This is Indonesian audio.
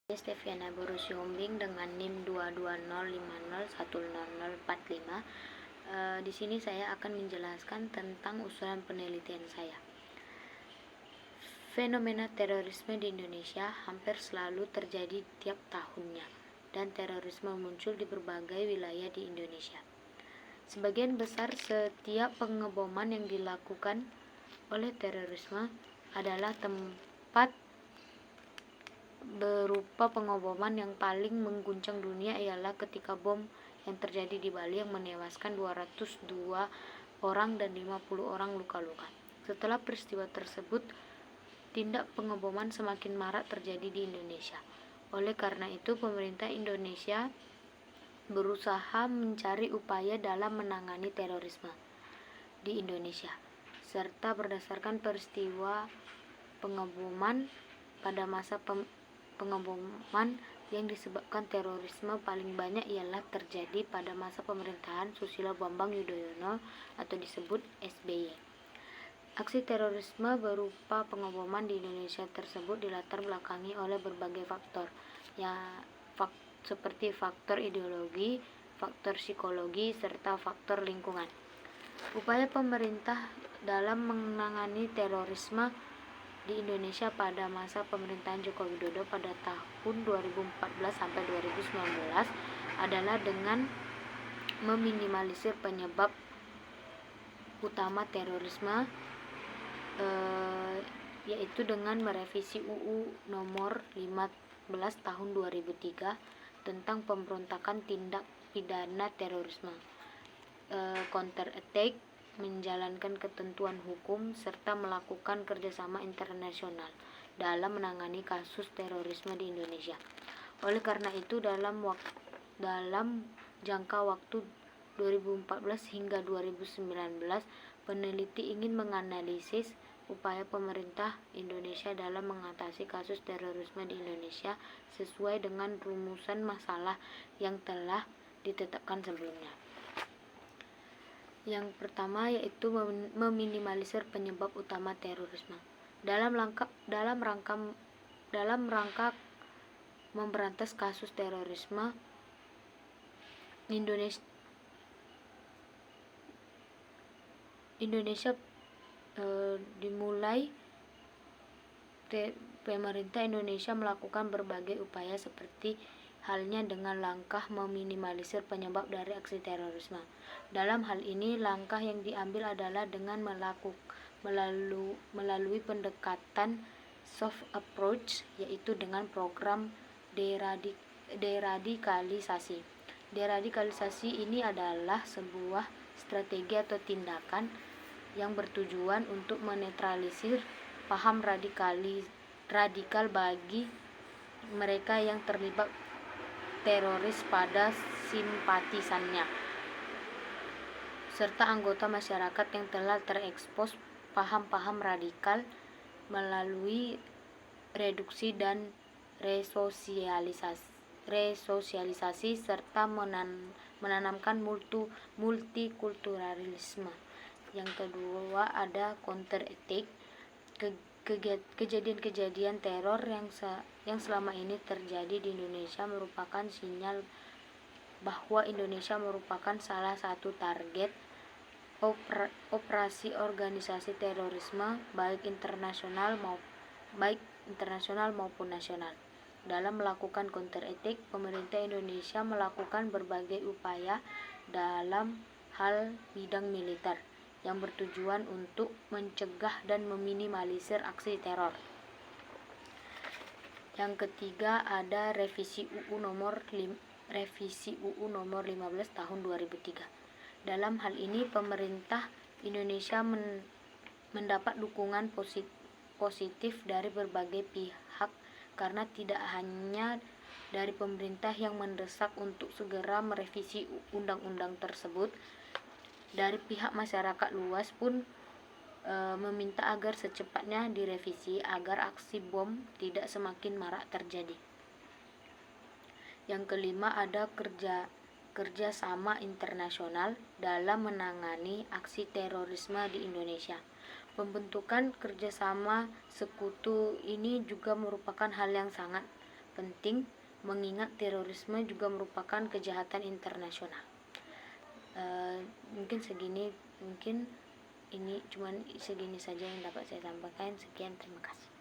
Steviana Borusiombing dengan NIM 22050100045. Di sini saya akan menjelaskan tentang usulan penelitian saya. Fenomena terorisme di Indonesia hampir selalu terjadi tiap tahunnya, dan terorisme muncul di berbagai wilayah di Indonesia. Sebagian besar setiap pengeboman yang dilakukan oleh terorisme adalah tempat berupa pengeboman yang paling mengguncang dunia ialah ketika bom yang terjadi di Bali yang menewaskan 202 orang dan 50 orang luka-luka. Setelah peristiwa tersebut, tindak pengeboman semakin marak terjadi di Indonesia. Oleh karena itu, pemerintah Indonesia berusaha mencari upaya dalam menangani terorisme di Indonesia, serta berdasarkan peristiwa pengeboman pada masa pengeboman yang disebabkan terorisme paling banyak ialah terjadi pada masa pemerintahan Susilo Bambang Yudhoyono atau disebut SBY. Aksi terorisme berupa pengeboman di Indonesia tersebut dilatar belakangi oleh berbagai faktor, seperti faktor ideologi, faktor psikologi, serta faktor lingkungan. Upaya pemerintah dalam menangani terorisme di Indonesia pada masa pemerintahan Joko Widodo pada tahun 2014 sampai 2019 adalah dengan meminimalisir penyebab utama terorisme, yaitu dengan merevisi UU nomor 15 tahun 2003 tentang pemberontakan tindak pidana terorisme, counter attack, menjalankan ketentuan hukum, serta melakukan kerjasama internasional dalam menangani kasus terorisme di Indonesia. Oleh karena itu, dalam jangka waktu 2014 hingga 2019, peneliti ingin menganalisis upaya pemerintah Indonesia dalam mengatasi kasus terorisme di Indonesia sesuai dengan rumusan masalah yang telah ditetapkan sebelumnya. Yang pertama yaitu meminimalisir penyebab utama terorisme. Dalam rangka memberantas kasus terorisme, Indonesia pemerintah Indonesia melakukan berbagai upaya seperti halnya dengan langkah meminimalisir penyebab dari aksi terorisme. Dalam hal ini, langkah yang diambil adalah dengan melalui pendekatan soft approach, yaitu dengan program deradikalisasi. Deradikalisasi ini adalah sebuah strategi atau tindakan yang bertujuan untuk menetralisir paham radikal bagi mereka yang terlibat teroris pada simpatisannya, serta anggota masyarakat yang telah terekspos paham-paham radikal melalui reduksi dan resosialisasi serta menanamkan multikulturalisme. Yang kedua ada counter attack, kejadian-kejadian teror yang selama ini terjadi di Indonesia merupakan sinyal bahwa Indonesia merupakan salah satu target operasi organisasi terorisme baik internasional maupun nasional. Dalam melakukan counter attack, pemerintah Indonesia melakukan berbagai upaya dalam hal bidang militer yang bertujuan untuk mencegah dan meminimalisir aksi teror. Yang ketiga ada revisi UU nomor 15 tahun 2003. Dalam hal ini pemerintah Indonesia mendapat dukungan positif dari berbagai pihak, karena tidak hanya dari pemerintah yang mendesak untuk segera merevisi undang-undang tersebut, dari pihak masyarakat luas pun meminta agar secepatnya direvisi agar aksi bom tidak semakin marak terjadi. Yang kelima ada kerjasama internasional dalam menangani aksi terorisme di Indonesia. Pembentukan kerjasama sekutu ini juga merupakan hal yang sangat penting mengingat terorisme juga merupakan kejahatan internasional. Mungkin ini segini saja yang dapat saya sampaikan. Sekian, terima kasih.